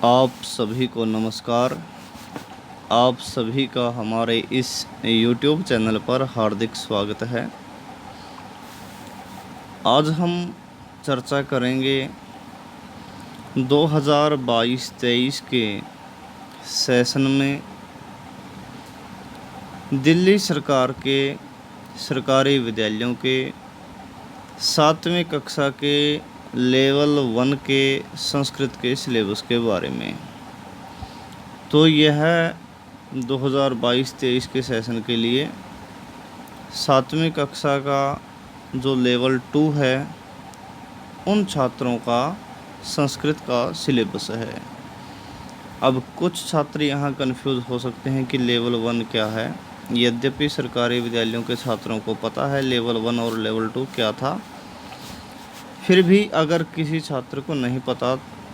आप सभी को नमस्कार। आप सभी का हमारे इस YouTube चैनल पर हार्दिक स्वागत है। आज हम चर्चा करेंगे 2022-23 के सेशन में दिल्ली सरकार के सरकारी विद्यालयों के 7वीं कक्षा के लेवल 1 के संस्कृत के सिलेबस के बारे में। तो यह 2022-23 के सेशन के लिए 7वीं कक्षा का जो लेवल 2 है उन छात्रों का संस्कृत का सिलेबस है। अब कुछ छात्र यहाँ कंफ्यूज हो सकते हैं कि लेवल 1 क्या है। यद्यपि सरकारी विद्यालयों के छात्रों को पता है लेवल 1 और लेवल 2 क्या था, फिर भी अगर किसी छात्र को नहीं पता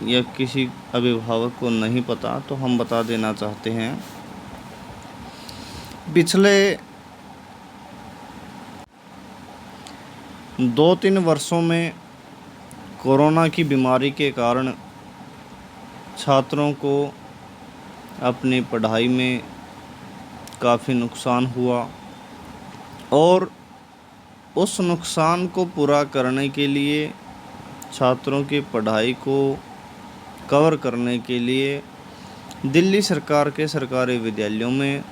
या किसी अभिभावक को नहीं पता तो हम बता देना चाहते हैं। पिछले 2-3 वर्षों में कोरोना की बीमारी के कारण छात्रों को अपनी पढ़ाई में काफ़ी नुकसान हुआ और उस नुकसान को पूरा करने के लिए छात्रों की पढ़ाई को कवर करने के लिए दिल्ली सरकार के सरकारी विद्यालयों में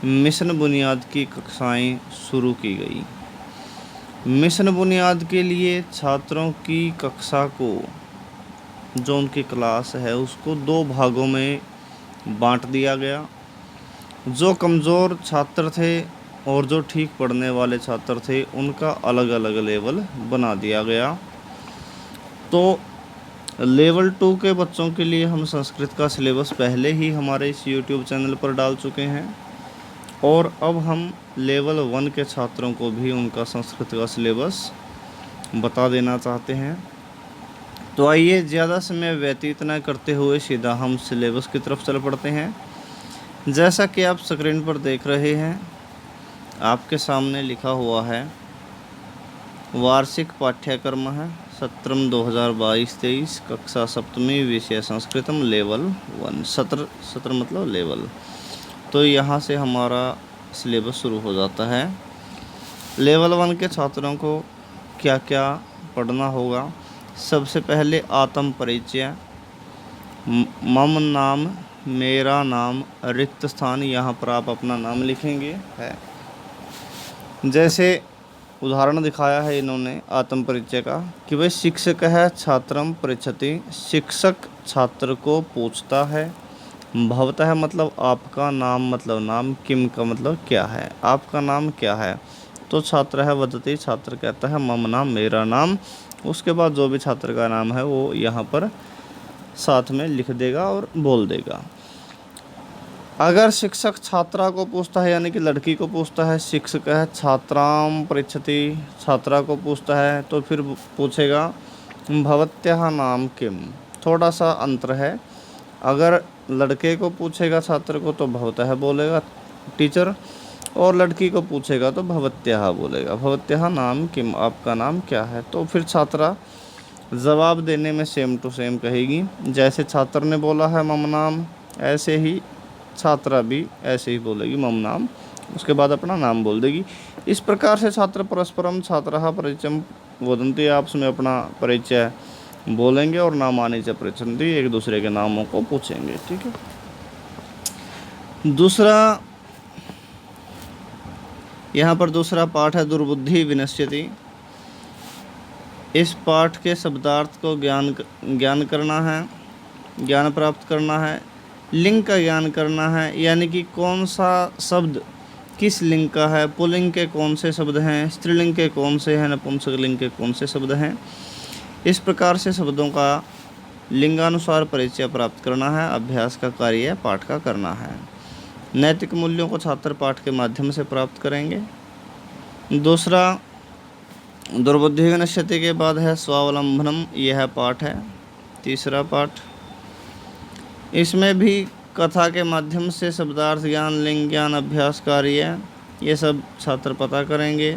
मिशन बुनियाद की कक्षाएं शुरू की गई। मिशन बुनियाद के लिए छात्रों की कक्षा को, जो उनकी क्लास है, उसको 2 भागों में बांट दिया गया। जो कमज़ोर छात्र थे और जो ठीक पढ़ने वाले छात्र थे उनका अलग अलग लेवल बना दिया गया। तो लेवल 2 के बच्चों के लिए हम संस्कृत का सिलेबस पहले ही हमारे इस YouTube चैनल पर डाल चुके हैं और अब हम लेवल 1 के छात्रों को भी उनका संस्कृत का सिलेबस बता देना चाहते हैं। तो आइए ज़्यादा समय व्यतीत न करते हुए सीधा हम सिलेबस की तरफ चल पड़ते हैं। जैसा कि आप स्क्रीन पर देख रहे हैं, आपके सामने लिखा हुआ है वार्षिक पाठ्यक्रम है सत्रम 2022-23 कक्षा 7वीं विषय संस्कृतम लेवल 1। सत्र मतलब लेवल। तो यहाँ से हमारा सिलेबस शुरू हो जाता है। लेवल 1 के छात्रों को क्या क्या पढ़ना होगा। सबसे पहले आत्म परिचय, मम नाम, मेरा नाम, रिक्त स्थान, यहाँ पर आप अपना नाम लिखेंगे है। जैसे उदाहरण दिखाया है इन्होंने आत्म परिचय का कि वह शिक्षक है छात्रम पृच्छति, शिक्षक छात्र को पूछता है। भवतः मतलब आपका नाम, मतलब नाम, किम का मतलब क्या है, आपका नाम क्या है। तो छात्र है वदति, छात्र कहता है मम नाम, मेरा नाम। उसके बाद जो भी छात्र का नाम है वो यहाँ पर साथ में लिख देगा और बोल देगा। अगर शिक्षक छात्रा को पूछता है, यानी कि लड़की को पूछता है, शिक्षक है छात्राम पृच्छति, छात्रा को पूछता है, तो फिर पूछेगा भवत्याः नाम किम। थोड़ा सा अंतर है। अगर लड़के को पूछेगा छात्र को तो भवतः बोलेगा टीचर, और लड़की को पूछेगा तो भवत्याः बोलेगा। भवत्याः नाम किम, आपका नाम क्या है। तो फिर छात्रा जवाब देने में सेम टू सेम कहेगी। जैसे छात्र ने बोला है मम नाम, ऐसे ही छात्रा भी ऐसे ही बोलेगी मम नाम, उसके बाद अपना नाम बोल देगी। इस प्रकार से छात्र परस्परम छात्रः परिचयम वदन्ति, आपस में अपना परिचय बोलेंगे और नामानि च पृच्छन्ति, एक दूसरे के नामों को पूछेंगे। ठीक है। दूसरा, यहाँ पर दूसरा पाठ है दुर्बुद्धि विनश्यति। इस पाठ के शब्दार्थ को ज्ञान करना है, ज्ञान प्राप्त करना है। लिंग का ज्ञान करना है, यानी कि कौन सा शब्द किस लिंग का है, पुल्लिंग के कौन से शब्द हैं, स्त्रीलिंग के कौन से हैं, नपुंसक लिंग के कौन से शब्द हैं। इस प्रकार से शब्दों का लिंगानुसार परिचय प्राप्त करना है। अभ्यास का कार्य पाठ का करना है। नैतिक मूल्यों को छात्र पाठ के माध्यम से प्राप्त करेंगे। दूसरा, दुर्बुद्धि विनश्यति के बाद है स्वावलंबनम, यह पाठ है तीसरा पाठ। इसमें भी कथा के माध्यम से शब्दार्थ ज्ञान, लिंग ज्ञान, अभ्यास कार्य, ये सब छात्र पता करेंगे।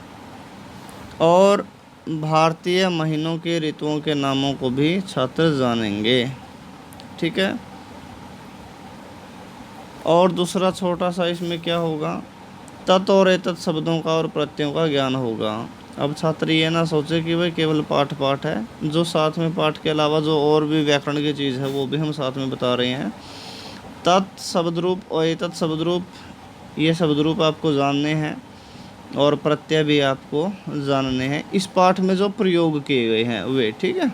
और भारतीय महीनों के ऋतुओं के नामों को भी छात्र जानेंगे। ठीक है। और दूसरा छोटा सा इसमें क्या होगा, तत् और एतत् शब्दों का और प्रत्ययों का ज्ञान होगा। अब छात्र ये ना सोचे कि भाई केवल पाठ पाठ है, जो साथ में पाठ के अलावा जो और भी व्याकरण की चीज़ है वो भी हम साथ में बता रहे हैं। तत् शब्द रूप और एतत् शब्द रूप, ये शब्द रूप आपको जानने हैं और प्रत्यय भी आपको जानने हैं इस पाठ में जो प्रयोग किए गए हैं वे, ठीक है।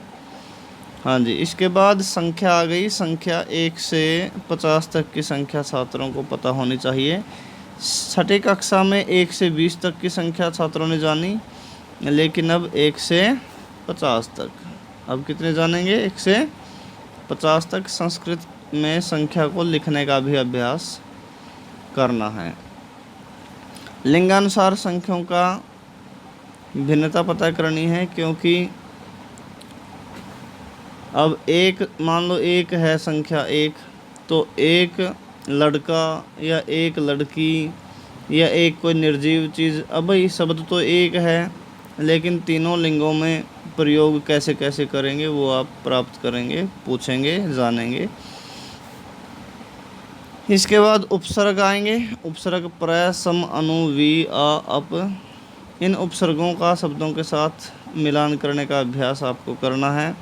हाँ जी, इसके बाद संख्या आ गई। संख्या 1 से 50 तक की संख्या छात्रों को पता होनी चाहिए। छठी कक्षा में 1 से 20 तक की संख्या छात्रों ने जानी, लेकिन अब 1 से 50 तक। अब कितने जानेंगे? 1 से 50 तक। संस्कृत में संख्या को लिखने का भी अभ्यास करना है। लिंगानुसार संख्याओं का भिन्नता पता करनी है, क्योंकि अब एक मान लो एक है संख्या 1, तो एक लड़का या एक लड़की या एक कोई निर्जीव चीज़, अब भाई शब्द तो एक है लेकिन तीनों लिंगों में प्रयोग कैसे कैसे करेंगे वो आप प्राप्त करेंगे, पूछेंगे, जानेंगे। इसके बाद उपसर्ग आएंगे। उपसर्ग प्र, सम, अनु, वि, आ, अप। इन उपसर्गों का शब्दों के साथ मिलान करने का अभ्यास आपको करना है।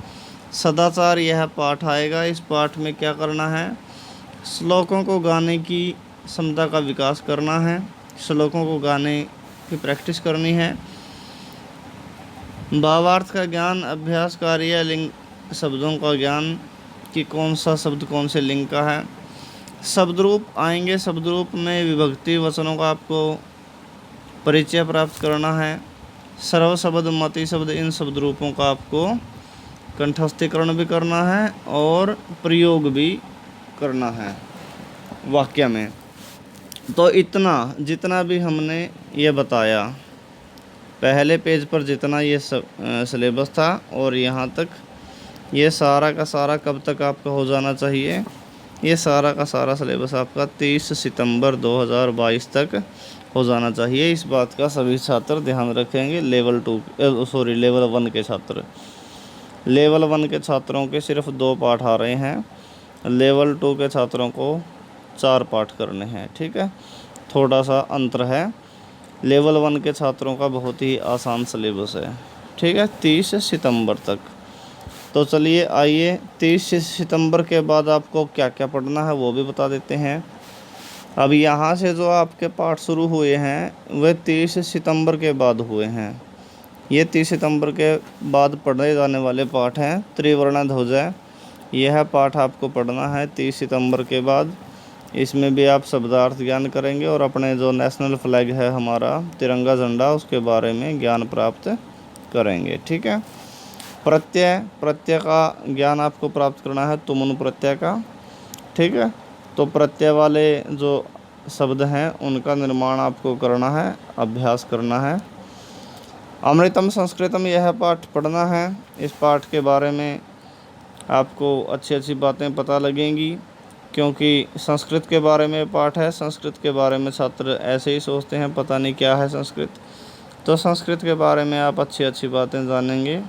सदाचार यह पाठ आएगा। इस पाठ में क्या करना है? श्लोकों को गाने की क्षमता का विकास करना है। श्लोकों को गाने की प्रैक्टिस करनी है। भावार्थ का ज्ञान, अभ्यास कार्य, लिंग शब्दों का ज्ञान कि कौन सा शब्द कौन से लिंग का है। शब्द रूप आएंगे। शब्द रूप में विभक्ति वचनों का आपको परिचय प्राप्त करना है। सर्व शब्द, मति शब्द, इन शब्द रूपों का आपको कंठस्थीकरण भी करना है और प्रयोग भी करना है वाक्य में। तो इतना जितना भी हमने ये बताया, पहले पेज पर जितना ये सिलेबस था और यहाँ तक, ये सारा का सारा कब तक आपका हो जाना चाहिए? ये सारा का सारा सिलेबस आपका 30 सितंबर 2022 तक हो जाना चाहिए। इस बात का सभी छात्र ध्यान रखेंगे। लेवल 1 के छात्र। लेवल 1 के छात्रों के सिर्फ 2 पाठ आ रहे हैं। लेवल 2 के छात्रों को 4 पाठ करने हैं, ठीक है। थोड़ा सा अंतर है। लेवल 1 के छात्रों का बहुत ही आसान सिलेबस है, ठीक है, 30 सितंबर तक। तो चलिए आइए 30 सितंबर के बाद आपको क्या क्या पढ़ना है वो भी बता देते हैं। अब यहाँ से जो आपके पाठ शुरू हुए हैं वे 30 सितंबर के बाद हुए हैं। ये 30 सितंबर के बाद पढ़े जाने वाले पाठ हैं। त्रिवर्णा ध्वजा, यह पाठ आपको पढ़ना है 30 सितंबर के बाद। इसमें भी आप शब्दार्थ ज्ञान करेंगे और अपने जो नेशनल फ्लैग है हमारा तिरंगा झंडा, उसके बारे में ज्ञान प्राप्त करेंगे, ठीक है। प्रत्यय का ज्ञान आपको प्राप्त करना है, तुमुन प्रत्यय का, ठीक है। तो प्रत्यय वाले जो शब्द हैं उनका निर्माण आपको करना है, अभ्यास करना है। अमृतम संस्कृतम, यह पाठ पढ़ना है। इस पाठ के बारे में आपको अच्छी अच्छी बातें पता लगेंगी, क्योंकि संस्कृत के बारे में पाठ है। संस्कृत के बारे में छात्र ऐसे ही सोचते हैं पता नहीं क्या है संस्कृत, तो संस्कृत के बारे में आप अच्छी अच्छी बातें जानेंगे।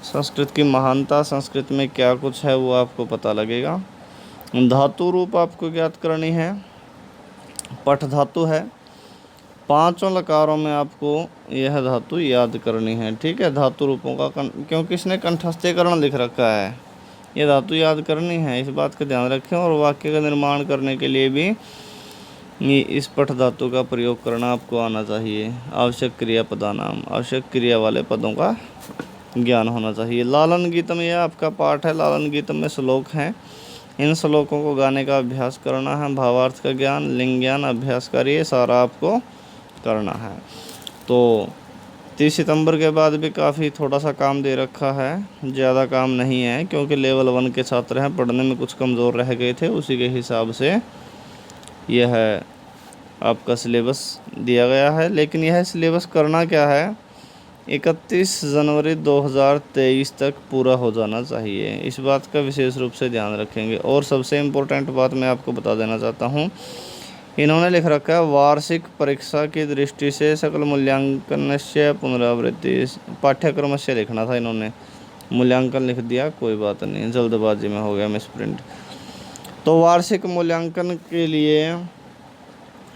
संस्कृत की महानता, संस्कृत में क्या कुछ है वो आपको पता लगेगा। धातु रूप आपको ज्ञात करनी है। पठ धातु है, 5 लकारों में आपको यह धातु याद करनी है, ठीक है। धातु रूपों का क्योंकि इसने कंठस्थीकरण लिख रखा है, ये धातु याद करनी है, इस बात का ध्यान रखें। और वाक्य का निर्माण करने के लिए भी इस पठ धातु का प्रयोग करना आपको आना चाहिए। आवश्यक क्रिया पदानाम, आवश्यक क्रिया वाले पदों का ज्ञान होना चाहिए। लालन गीतम, यह आपका पाठ है। लालन गीतम में श्लोक हैं, इन श्लोकों को गाने का अभ्यास करना है। भावार्थ का ज्ञान, लिंग ज्ञान, अभ्यास कार्य सारा आपको करना है। तो 30 सितंबर के बाद भी काफ़ी थोड़ा सा काम दे रखा है, ज़्यादा काम नहीं है, क्योंकि लेवल 1 के छात्र हैं, पढ़ने में कुछ कमज़ोर रह गए थे, उसी के हिसाब से यह आपका सिलेबस दिया गया है। लेकिन यह सिलेबस करना क्या है, 31 जनवरी 2023 तक पूरा हो जाना चाहिए। इस बात का विशेष रूप से ध्यान रखेंगे। और सबसे इम्पोर्टेंट बात मैं आपको बता देना चाहता हूँ, इन्होंने लिख रखा है वार्षिक परीक्षा की दृष्टि से सकल मूल्यांकन से पुनरावृत्ति, पाठ्यक्रम से लिखना था, इन्होंने मूल्यांकन लिख दिया, कोई बात नहीं, जल्दबाजी में हो गया मिसप्रिंट। तो वार्षिक मूल्यांकन के लिए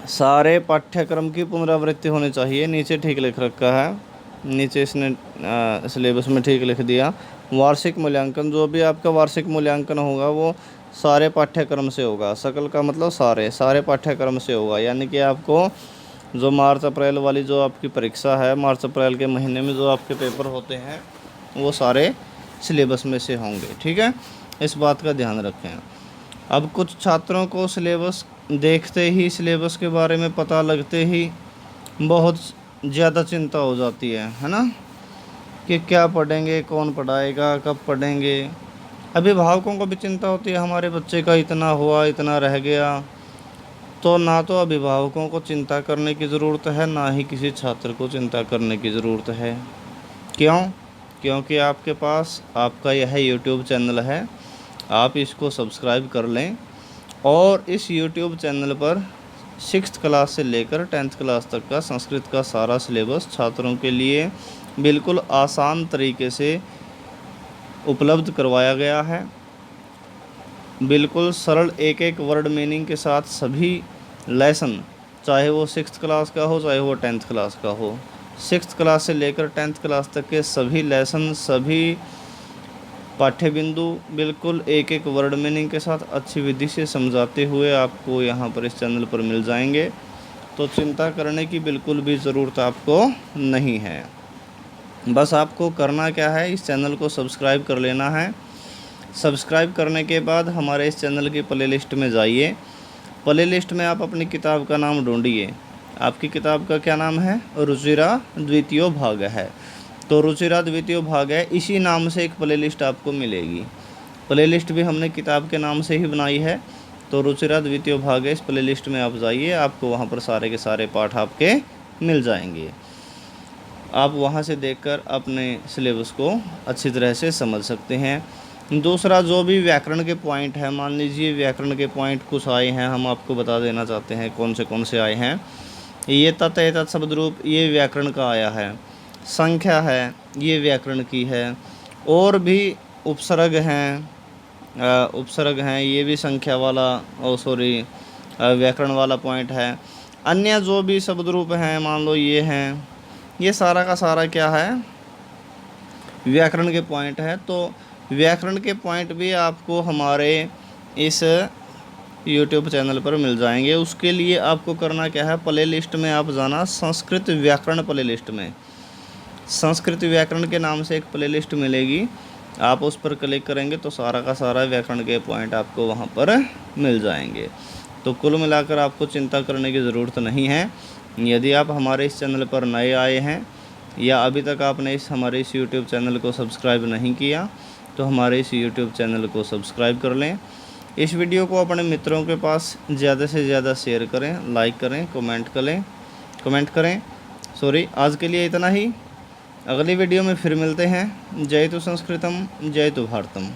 सारे पाठ्यक्रम की पुनरावृत्ति होनी चाहिए। नीचे ठीक लिख रखा है, नीचे इसने सिलेबस में ठीक लिख दिया। वार्षिक मूल्यांकन, जो भी आपका वार्षिक मूल्यांकन होगा वो सारे पाठ्यक्रम से होगा। सकल का मतलब सारे पाठ्यक्रम से होगा। यानी कि आपको जो मार्च अप्रैल वाली जो आपकी परीक्षा है, मार्च अप्रैल के महीने में जो आपके पेपर होते हैं वो सारे सिलेबस में से होंगे। ठीक है, इस बात का ध्यान रखें। अब कुछ छात्रों को सिलेबस देखते ही, सिलेबस के बारे में पता लगते ही बहुत ज़्यादा चिंता हो जाती है ना, कि क्या पढ़ेंगे, कौन पढ़ाएगा, कब पढ़ेंगे। अभिभावकों को भी चिंता होती है, हमारे बच्चे का इतना हुआ, इतना रह गया। तो ना तो अभिभावकों को चिंता करने की ज़रूरत है, ना ही किसी छात्र को चिंता करने की ज़रूरत है। क्यों? क्योंकि आपके पास आपका यह यूट्यूब चैनल है, आप इसको सब्सक्राइब कर लें और इस यूट्यूब चैनल पर 6th क्लास से लेकर 10th क्लास तक का संस्कृत का सारा सिलेबस छात्रों के लिए बिल्कुल आसान तरीके से उपलब्ध करवाया गया है। बिल्कुल सरल, एक एक वर्ड मीनिंग के साथ सभी लेसन, चाहे वो 6th क्लास का हो, चाहे वो 10th क्लास का हो। 6th क्लास से लेकर 10th क्लास तक के सभी लेसन, सभी पाठ्य बिंदु बिल्कुल एक एक वर्ड मीनिंग के साथ अच्छी विधि से समझाते हुए आपको यहाँ पर इस चैनल पर मिल जाएंगे। तो चिंता करने की बिल्कुल भी ज़रूरत आपको नहीं है। बस आपको करना क्या है, इस चैनल को सब्सक्राइब कर लेना है। सब्सक्राइब करने के बाद हमारे इस चैनल की प्लेलिस्ट में जाइए। प्लेलिस्ट में आप अपनी किताब का नाम ढूंढिए। आपकी किताब का क्या नाम है? रुचिरा द्वितीय भाग है। तो रुचिरा द्वितीय भाग है, इसी नाम से एक प्लेलिस्ट आपको मिलेगी। प्लेलिस्ट भी हमने किताब के नाम से ही बनाई है। तो रुचिरा द्वितीय भाग है, इस प्लेलिस्ट में आप जाइए, आपको वहाँ पर सारे के सारे पाठ आपके मिल जाएंगे। आप वहाँ से देखकर अपने सिलेबस को अच्छी तरह से समझ सकते हैं। दूसरा, जो भी व्याकरण के पॉइंट हैं, मान लीजिए व्याकरण के पॉइंट कुछ आए हैं, हम आपको बता देना चाहते हैं कौन से आए हैं। ये तत् एतत् शब्द रूप, ये व्याकरण का आया है। संख्या है, ये व्याकरण की है। और भी उपसर्ग हैं, ये भी संख्या वाला, व्याकरण वाला पॉइंट है। अन्य जो भी शब्द रूप हैं, मान लो ये हैं, ये सारा का सारा क्या है? व्याकरण के पॉइंट है। तो व्याकरण के पॉइंट भी आपको हमारे इस यूट्यूब चैनल पर मिल जाएंगे। उसके लिए आपको करना क्या है, प्ले लिस्ट में आप जाना, संस्कृत व्याकरण प्ले लिस्ट में। संस्कृत व्याकरण के नाम से एक प्ले लिस्ट मिलेगी, आप उस पर क्लिक करेंगे तो सारा का सारा व्याकरण के पॉइंट आपको वहाँ पर मिल जाएंगे। तो कुल मिलाकर आपको चिंता करने की ज़रूरत नहीं है। यदि आप हमारे इस चैनल पर नए आए हैं या अभी तक आपने हमारे इस यूट्यूब चैनल को सब्सक्राइब नहीं किया, तो हमारे इस यूट्यूब चैनल को सब्सक्राइब कर लें। इस वीडियो को अपने मित्रों के पास ज़्यादा से ज़्यादा शेयर करें, लाइक करें, कमेंट करें। आज के लिए इतना ही। अगली वीडियो में फिर मिलते हैं। जय तु संस्कृतम, जय तु भारतम।